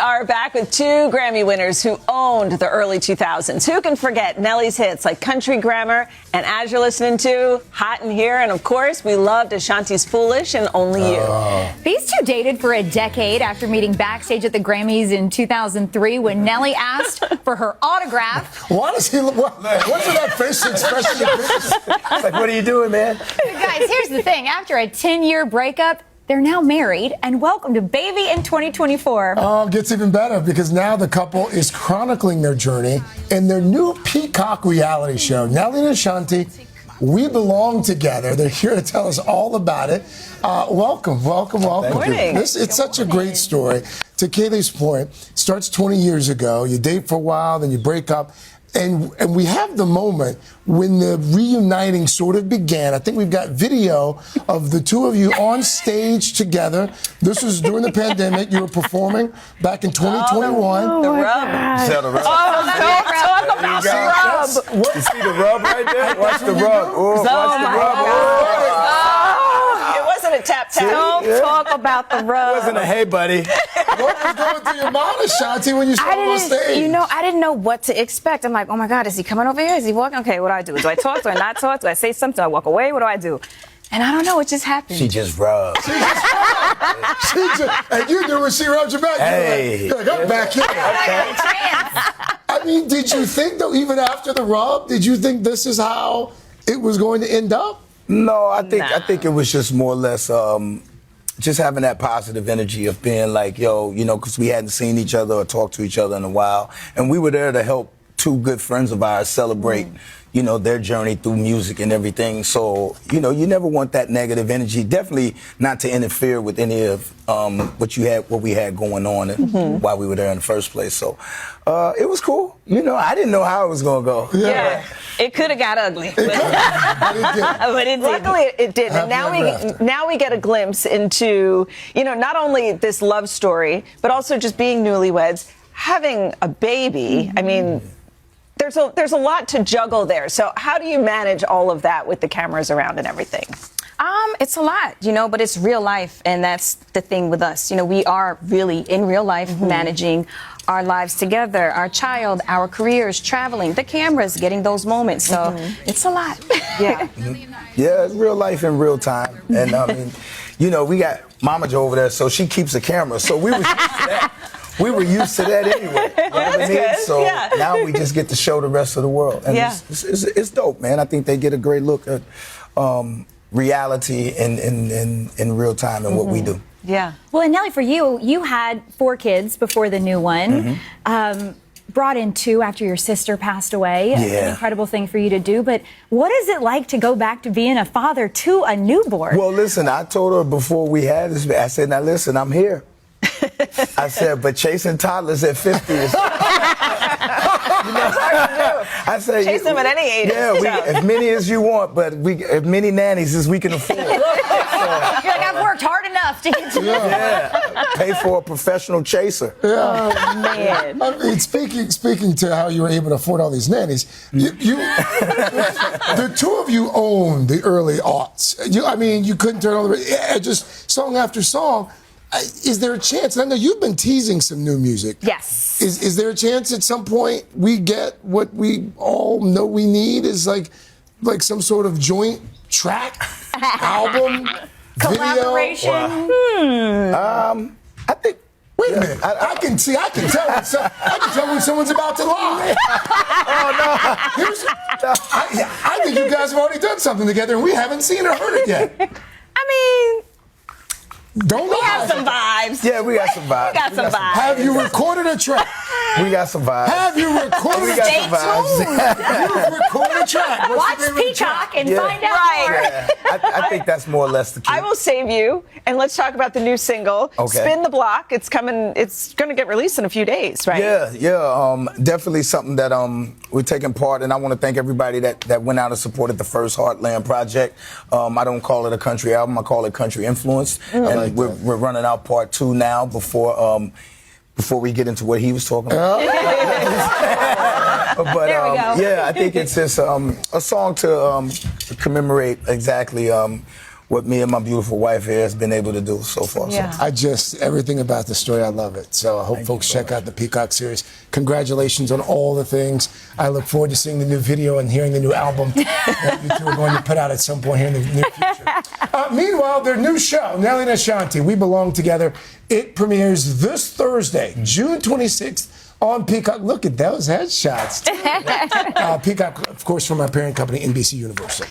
are back with two Grammy winners who owned the early 2000s. Who can forget Nelly's hits like Country Grammar and As You're Listening To, Hot in Here, and of course, we loved Ashanti's Foolish and Only You. These two dated for a decade after meeting backstage at the Grammys in 2003 when Nelly asked for her autograph. Why does he look? What's that facial expression? It's like, what are you doing, man? Guys, here's the thing. After a 10-year breakup, they're now married and welcomed a baby in 2024. Oh, it gets even better because now the couple is chronicling their journey in their new Peacock reality show. Nelly and Ashanti, We Belong Together. They're here to tell us all about it. Welcome. It's such a great story. To Kaylee's point, starts 20 years ago. You date for a while, then you break up. And we have the moment when the reuniting sort of began. I think we've got video of the two of you on stage together. This was during the pandemic. You were performing back in 2021. The rub. Tell the rub. Talk about the rub. You see the rub right there? Watch the rub. Oh, watch the rub. It wasn't a tap-tap. Don't talk about the rub. It wasn't a hey, buddy. What was going through your mind, Ashanti, when you saw him on stage? I didn't know what to expect. I'm like, oh my God, is he coming over here? Is he walking? Okay, what do I do? Do I talk? Do I not talk? Do I say something? Do I walk away? What do I do? And I don't know. It just happened. She just rubbed. And you knew when she rubbed your back. Hey. You're like, I'm back here. I mean, did you think, though, even after the rub, did you think this is how it was going to end up? No, I think it was just more or less just having that positive energy of being like, yo, because we hadn't seen each other or talked to each other in a while. And we were there to help two good friends of ours celebrate, their journey through music and everything. So, you never want that negative energy. Definitely not to interfere with any of what we had going on while we were there in the first place. So it was cool. I didn't know how it was going to go. Yeah. It could have got ugly. But it didn't. Luckily, it didn't. And now we get a glimpse into, not only this love story, but also just being newlyweds, having a baby. I mean, there's a lot to juggle there. So how do you manage all of that with the cameras around and everything? It's a lot, but it's real life, and that's the thing with us. We are really in real life managing our lives together, our child, our careers, traveling, the cameras, getting those moments. So it's a lot. Yeah. Yeah, it's real life in real time. And I mean, we got Mama Jo over there, so she keeps the camera. So we were used to that. We were used to that anyway. You know what I mean? So now we just get to show the rest of the world. And it's dope, man. I think they get a great look at reality in real time and what we do. Yeah. Well, and Nelly, for you, you had 4 kids before the new one. Brought in 2 after your sister passed away. Yeah. An incredible thing for you to do. But what is it like to go back to being a father to a newborn? Well, listen, I told her before we had this, I said, now listen, I'm here. I said, but chasing toddlers at 50 is... I said, chase them at any age. Yeah, as many as you want, but as many nannies as we can afford. You're like, I've worked hard enough to get to Pay for a professional chaser. Oh, man. I mean, speaking to how you were able to afford all these nannies, the two of you owned the early aughts. You couldn't turn on just song after song. Is there a chance, and I know you've been teasing some new music. Yes. Is there a chance at some point we get what we all know we need is like some sort of joint track, album, collaboration? Wow. I think. Wait a minute. I can tell when someone's about to lie. I think you guys have already done something together and we haven't seen or heard it yet. Don't lie. We have some vibes. Yeah, we got some vibes. Have you recorded a track? We got some vibes. Have you recorded a track? You've recorded a track. Watch Peacock and find out more. Yeah. I think that's more or less the key. I will save you, and let's talk about the new single, Spin the Block. It's coming. It's going to get released in a few days, right? Yeah. Definitely something that we're taking part in. I want to thank everybody that went out and supported the first Heartland project. I don't call it a country album. I call it country influenced. And we're running out part 2 now before we get into what he was talking about. But there we go. I think it's just a song to commemorate exactly what me and my beautiful wife here has been able to do so far. Yeah. So. Everything about the story, I love it. So I hope folks check out the Peacock series. Congratulations on all the things. I look forward to seeing the new video and hearing the new album that you two are going to put out at some point here in the near future. Meanwhile, their new show, Nelly and Ashanti, We Belong Together, it premieres this Thursday, June 26th. On Peacock. Look at those headshots. Peacock, of course, from our parent company, NBC Universal.